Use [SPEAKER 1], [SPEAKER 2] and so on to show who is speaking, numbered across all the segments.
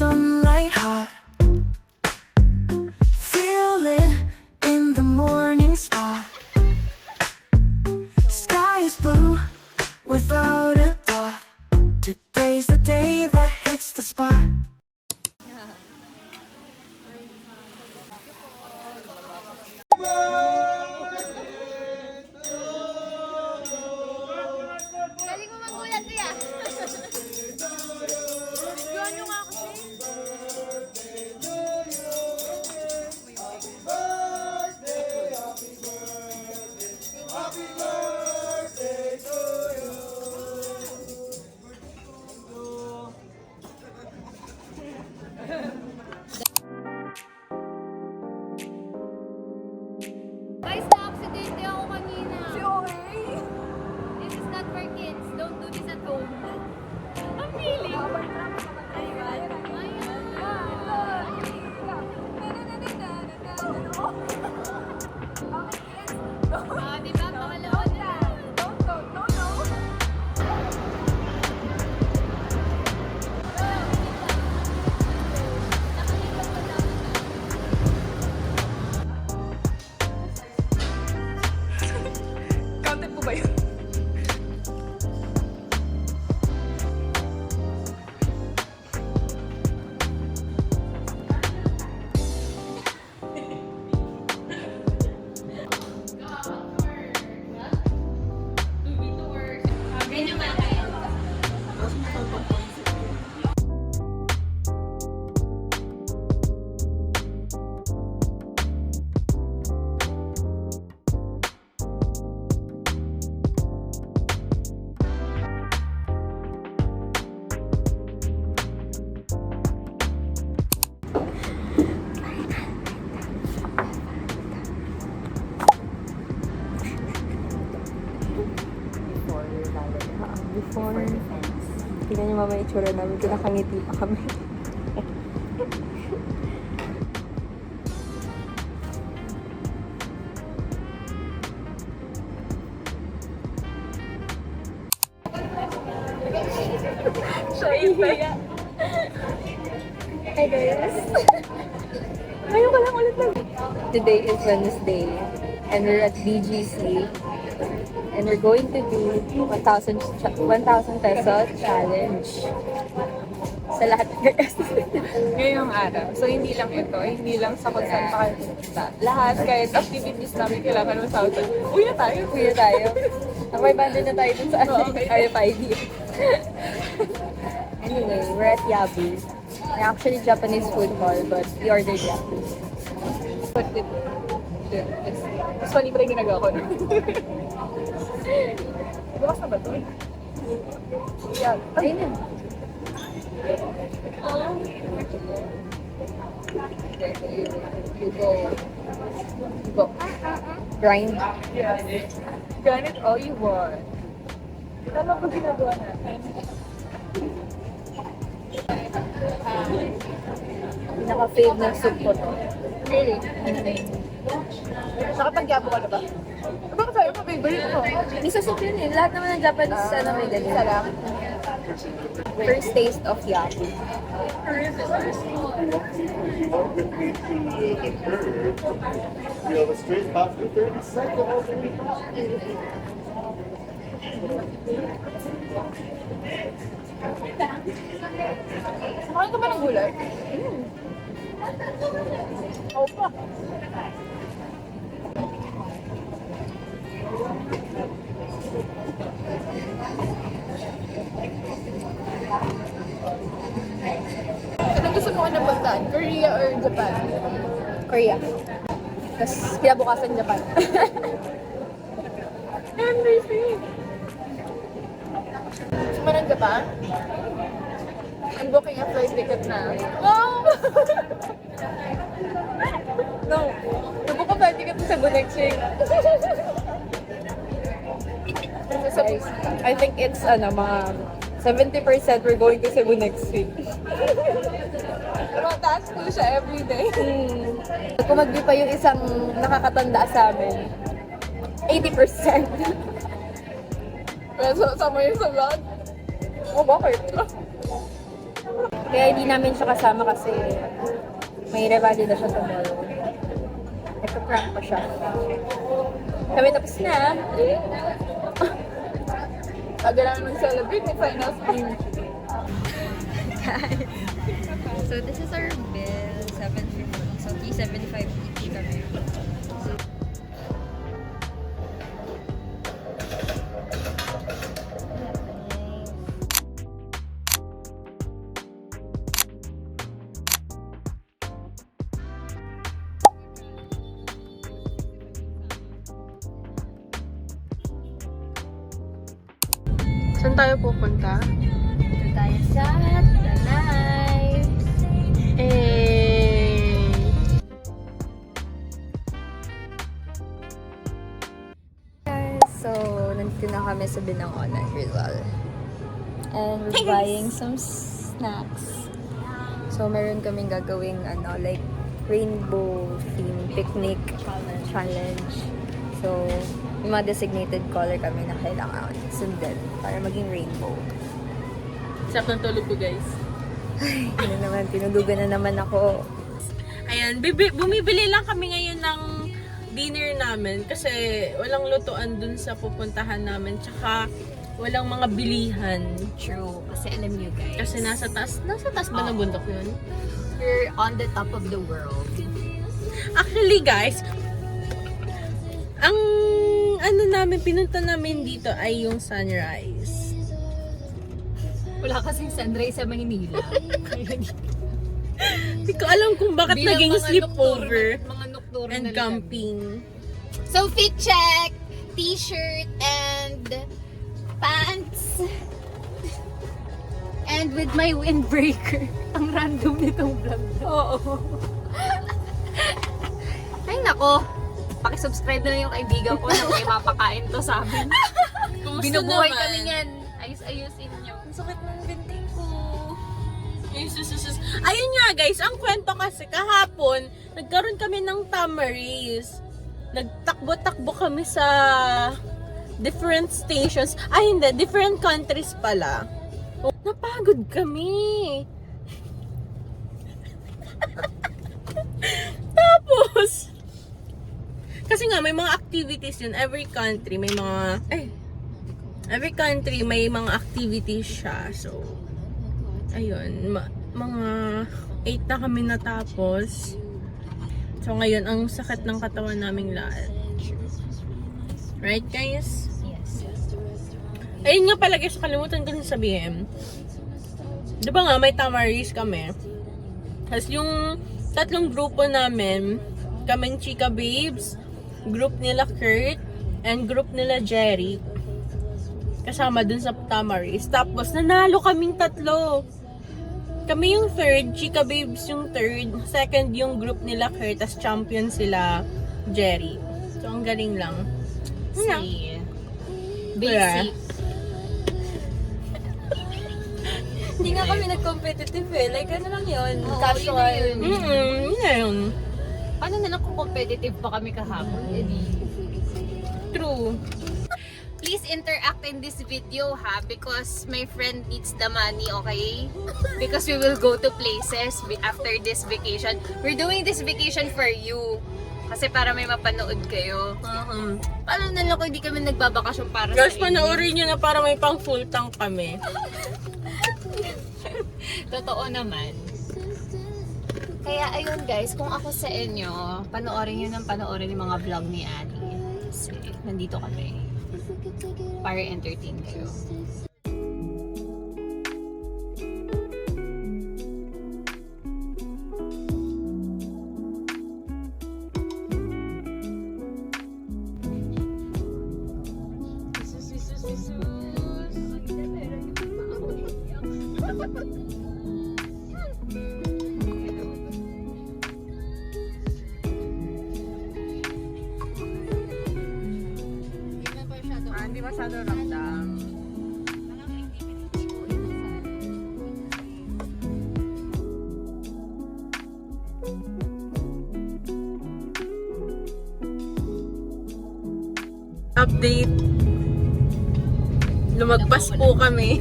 [SPEAKER 1] sunlight hot. Feel it in the morning spot. Sky is blue without a dot. Today's the day that hits the spot.
[SPEAKER 2] Galing mo magulat, kuya. Yun yung nga kasi. Guys, na-aksidente ako kanina. Si Owe. This is not for kids. Don't do this at home. Ang feeling. Ayun. Ah, diba? Pangalawa na.
[SPEAKER 3] Counted po ba yun?
[SPEAKER 2] Ganyan ba kayo?
[SPEAKER 3] Before, tingnan niyo mamaya itsura namin, kinakangiti pa kami. Siya. Hi guys! Ngayon ko lang ulit lang. Today is Wednesday and we're at BGC and we're going to do 1,000 peso challenge sa lahat guys.
[SPEAKER 4] Ngayong araw. So, hindi lang ito. Hindi lang sa kung saan pa kayo pumunta. Lahat, kahit activities namin kailangan ng 1,000. Uwi na tayo.
[SPEAKER 3] Uwi na tayo. May banded na tayo dun sa RFID. Anyway, we're at Yabu. Actually Japanese food hall, but we ordered Yabu.
[SPEAKER 4] But it, mas funny pa rin ginagawa ko. Bukas na ba ito? Yeah.
[SPEAKER 3] Ayun na. You go. Grind.
[SPEAKER 4] Ganit all you want. Tama ba ginagawa natin?
[SPEAKER 3] Pinaka-fave ng soup ko to.
[SPEAKER 4] Really? Nakapag-yabo ka na ba? Bakit sa'yo mo favorite mo?
[SPEAKER 3] Isa soup yun eh. Lahat naman ng Japanese may ganyan.
[SPEAKER 4] Sarap.
[SPEAKER 3] First taste of Yabu.
[SPEAKER 5] You have a straight path for 30 seconds.
[SPEAKER 4] Sakain ka ba ng gulay? Oo pa. Ano gusto mo ka ng puntaan? Korea or Japan?
[SPEAKER 3] Korea. Tapos kinabukasan Japan.
[SPEAKER 4] Amazing! Gusto mo ng Japan? I'm booking a flight ticket na. Wow!
[SPEAKER 3] No. Nabook ko flight ticket sa next week. Guys, I think it's mga 70% we're going to Cebu next week.
[SPEAKER 4] Pero taas ko siya everyday.
[SPEAKER 3] Kung mag pa yung isang nakakatanda sa amin, 80%.
[SPEAKER 4] Pero sama yun sa vlog.
[SPEAKER 3] Oh, bakit? Kaya hindi namin siya kasama kasi may revalida siya tomorrow. Nagpa-prank pa siya. Kami tapos na.
[SPEAKER 4] Aga namin mag-celebrate ni Final Spin.
[SPEAKER 3] So this is our bill, 750. So 375 each kami.
[SPEAKER 4] Saan tayo pupunta?
[SPEAKER 3] Dito tayo sa Tanay. So, nandito na kami sa Binangonan, Rizal. And we're buying some snacks. So, meron kaming gagawing like rainbow theme picnic challenge. So, may mga designated color kami na kailangan sundin para maging rainbow.
[SPEAKER 4] Sakto tulog ko, guys.
[SPEAKER 3] Ano naman, tinudugan na naman ako.
[SPEAKER 6] Ayan, bumibili lang kami ngayon ng dinner namin kasi walang lutuan dun sa pupuntahan namin, tsaka walang mga bilihan.
[SPEAKER 2] True. Kasi alam nyo guys.
[SPEAKER 6] Kasi nasa taas ba ng bundok yun?
[SPEAKER 2] We're on the top of the world.
[SPEAKER 6] Actually guys, ang pinunta namin dito ay yung sunrise.
[SPEAKER 2] Wala kasing sunrise sa Maynila.
[SPEAKER 6] Hindi ko alam kung bakit naging sleepover
[SPEAKER 2] Mga nocturne
[SPEAKER 6] and
[SPEAKER 2] na lang.
[SPEAKER 6] camping.
[SPEAKER 2] So fit check, t-shirt and pants. And with my windbreaker. Ang random nitong vlog. Oo. Ay nako. Paki-subscribe na lang yung kaibigan ko na may mapakain to sa amin. Binubuhay kami niyan. Ayus-ayusin nyo.
[SPEAKER 6] Ang sakit ng binting ko. Ayun nga guys, ang kwento kasi kahapon, nagkaroon kami ng tamaris. Nagtakbo-takbo kami sa different stations. Ay hindi, different countries pala. Napagod kami. Tapos, kasi nga may mga activities yun. Every country may mga activities siya. So, ayun, mga 8 na kami natapos. So, ngayon, ang sakit ng katawan naming lahat. Right, guys?
[SPEAKER 2] Yes.
[SPEAKER 6] Ayun nga pala guys, kalimutan ko na sabihin. Di ba nga, may tamaris kami. Tapos yung tatlong grupo namin, kaming Chika Babes, group nila Kurt, and group nila Jerry, kasama dun sa tamaris. Tapos, nanalo kaming tatlo. Kami yung third, Chika Babes yung third, second yung group nila Kurt, tas champion sila Jerry. So, ang galing lang.
[SPEAKER 2] See.
[SPEAKER 6] Yeah.
[SPEAKER 2] Basic.
[SPEAKER 3] Hindi nga kami nag-competitive Like, ano lang yun?
[SPEAKER 2] Oo,
[SPEAKER 3] Casual.
[SPEAKER 2] yun na yun.
[SPEAKER 6] Yun na yun.
[SPEAKER 2] Paano na lang kung competitive pa kami kahapon?
[SPEAKER 6] True.
[SPEAKER 2] Please interact in this video ha, because my friend needs the money, okay? Because we will go to places after this vacation. We're doing this vacation for you. Kasi para may mapanood kayo. Paano na lang kung hindi kami nagbabakasyon para
[SPEAKER 6] Guys,
[SPEAKER 2] sa inyo?
[SPEAKER 6] panoorin nyo na para may pang full tank kami.
[SPEAKER 2] Totoo naman. Kaya ayun guys, kung ako sa inyo, panoorin nyo ng panoorin yung mga vlog ni Annie. Kasi nandito kami. Para entertain kayo.
[SPEAKER 6] Hindi masyado ramdam. Update. Lumagpas po kami.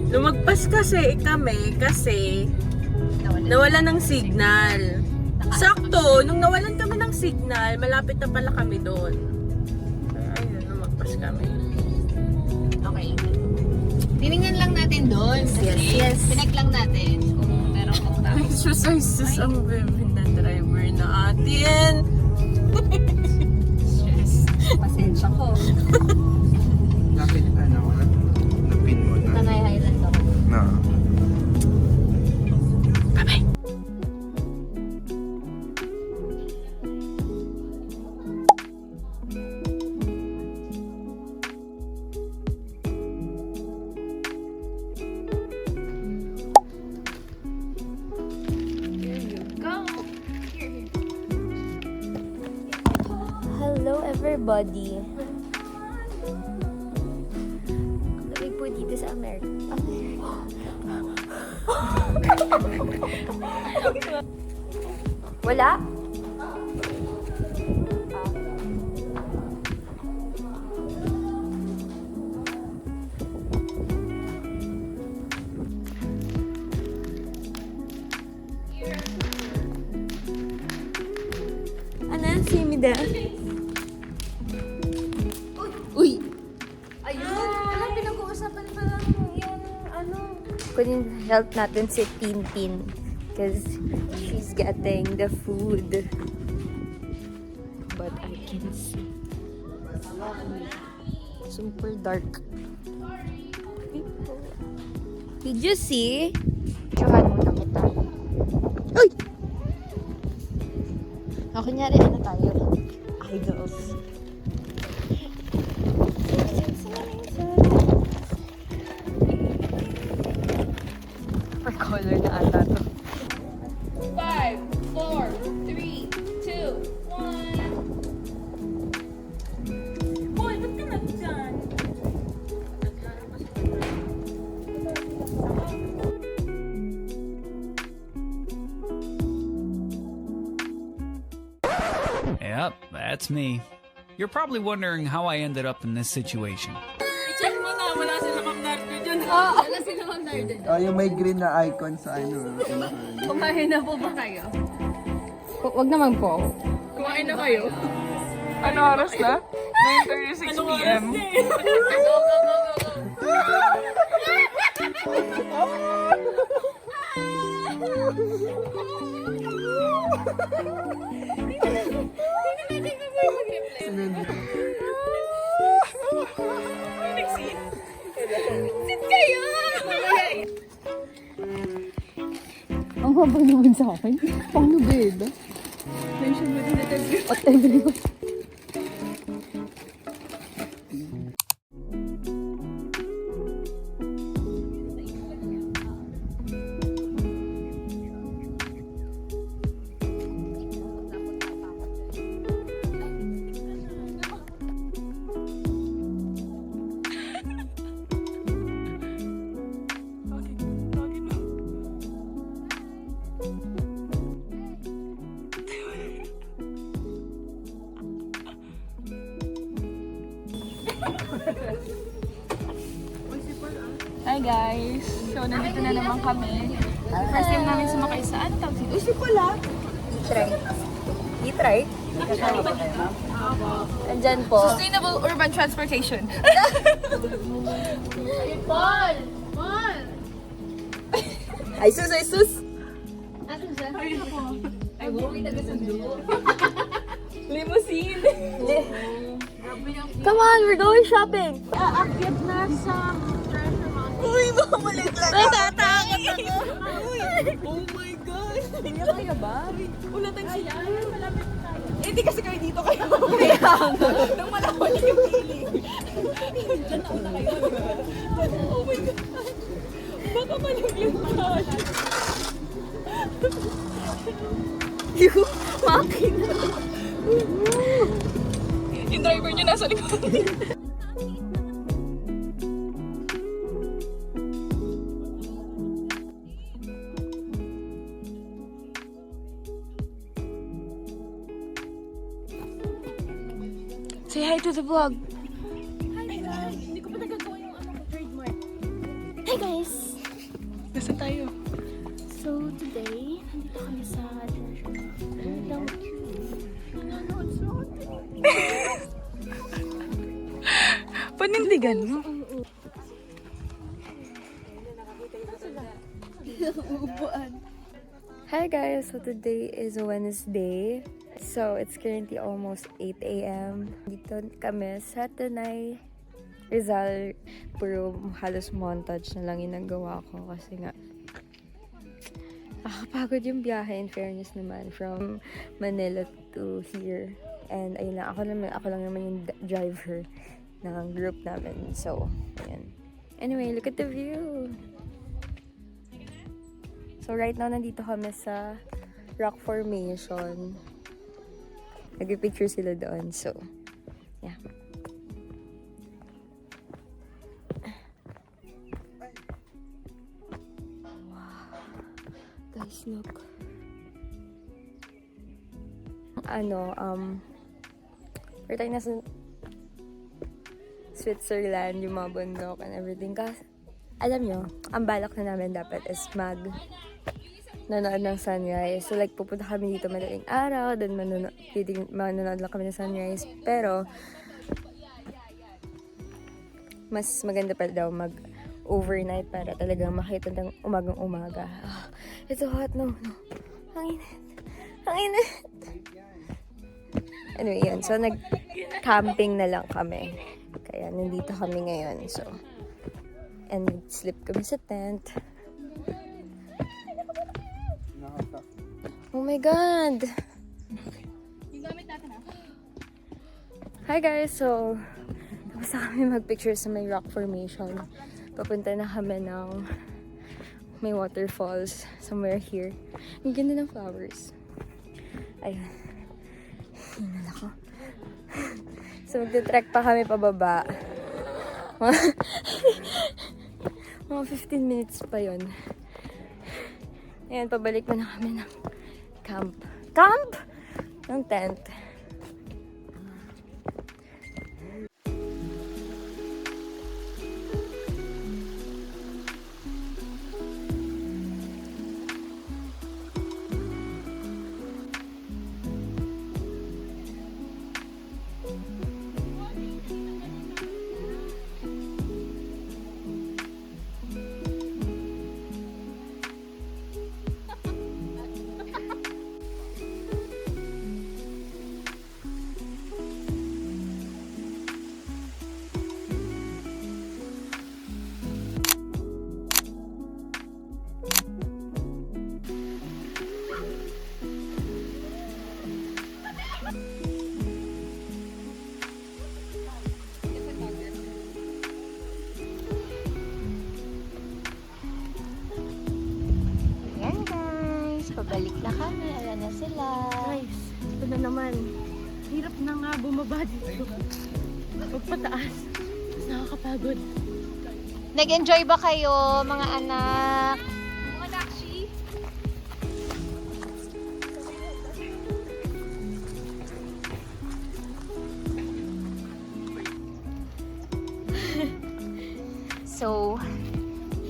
[SPEAKER 6] Lumagpas kasi kami kasi nawala ng signal. Sakto, nung nawalan kami ng signal, malapit na pala kami doon. Ayun, lumagpas kami.
[SPEAKER 2] Okay. Tinignan lang natin doon.
[SPEAKER 3] Yes.
[SPEAKER 2] Pinek lang natin kung meron pong tao.
[SPEAKER 6] Exercises ang baby na driver na atin.
[SPEAKER 3] Pasensya ko.
[SPEAKER 7] Bakit napin mo na?
[SPEAKER 3] Tanay Highland ako.
[SPEAKER 7] Na.
[SPEAKER 3] Hello everybody. Lamig po dito sa Amerika. Wala? Ano yan, Simida? Uy! Ayun! Alam, pinag-uusapan pa lang yung ano. Kunin help natin si Tintin. Because she's getting the food. But I can see. Super dark. Did you see? Tsuhan muna kita. Uy! Kunyari, ano tayo? Idols. For color na ata to.
[SPEAKER 2] 5, 4, 3, 2, 1. Boy, ba't ka nagdyan?
[SPEAKER 8] Yep, that's me. You're probably wondering how I ended up in this situation.
[SPEAKER 7] Oh, yung may green na icon sa ano.
[SPEAKER 2] Kumain na po ba kayo?
[SPEAKER 3] Wag naman po.
[SPEAKER 2] Kumain na kayo?
[SPEAKER 4] Ano oras na? 9:36 p.m.
[SPEAKER 3] Ang babay naman sa akin. Paano ba yun? At everyone.
[SPEAKER 4] Hi guys! So, nandito na naman kami. First time namin sumakay sa ano tawag dito? Uy, si Pula!
[SPEAKER 3] Try. I-try? Andyan po.
[SPEAKER 4] Sustainable Urban Transportation.
[SPEAKER 3] Ay sus, ay sus!
[SPEAKER 4] Limousine!
[SPEAKER 3] Come on, we're going shopping!
[SPEAKER 4] Aakyat na sa Treasure Mountain.
[SPEAKER 3] Uy, bumalik lang ako! Natatakot ako!
[SPEAKER 4] Oh my God! Hindi kaya ba? Ulatan siya. Eh, di kasi kayo dito kayo. Nang malaman yung feeling. Diyan na una kayo. Oh my God. Baka malaglag tayo.
[SPEAKER 3] Yung makina!
[SPEAKER 4] Yung driver niya nasa likod. Say hi to the vlog.
[SPEAKER 2] Hindi ko pa nagagawa yung ano ko, trademark.
[SPEAKER 4] Hi guys!
[SPEAKER 6] Nasaan tayo?
[SPEAKER 4] So today, nandito kami sa treasure.
[SPEAKER 6] Panindigan mo.
[SPEAKER 3] Hi guys! So today is Wednesday. So it's currently almost 8 a.m. Dito kami sa Tanay, Rizal. Puro halos montage na lang yung nagawa ko kasi nga nakakapagod yung biyahe, in fairness naman, from Manila to here. And ayun lang, ako lang naman yung driver ng group namin. So, ayan. Anyway, look at the view! So right now, nandito kami sa rock formation. Nag-picture sila doon. So, yeah. Guys, look. We're tayo nasa Switzerland, yung mga bundok and everything. Kasi, alam nyo, ang balak na namin dapat is nanonood ng sunrise. So, like, pupunta kami dito madaling araw, then manonood lang kami ng sunrise. Pero, mas maganda pa daw mag-overnight para talagang makita ng umagang-umaga. Oh, it's so hot, no. Ang init. Anyway, yun. So, nag-camping na lang kami. Kaya, nandito kami ngayon. So, and sleep kami sa tent. Oh my God! Hi guys! So, tapos na kami mag-picture sa may rock formation. Papunta na kami ng may waterfalls somewhere here. Ang ganda ng flowers. Ayun. Hinal ako. So, magte-trek pa kami pababa. Mga 15 minutes pa yon. Ayan, pabalik na kami ng camp. Camp? Ng tent. Ayan guys, pabalik na kami. Ayan na sila.
[SPEAKER 6] Guys, ito na naman. Hirap na nga bumaba dito. Pagpataas. Mas nakakapagod.
[SPEAKER 2] Nag-enjoy ba kayo, mga anak? So,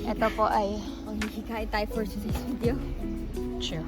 [SPEAKER 2] ito po ay
[SPEAKER 3] Maghihikain tayo for today's video.
[SPEAKER 2] Sure.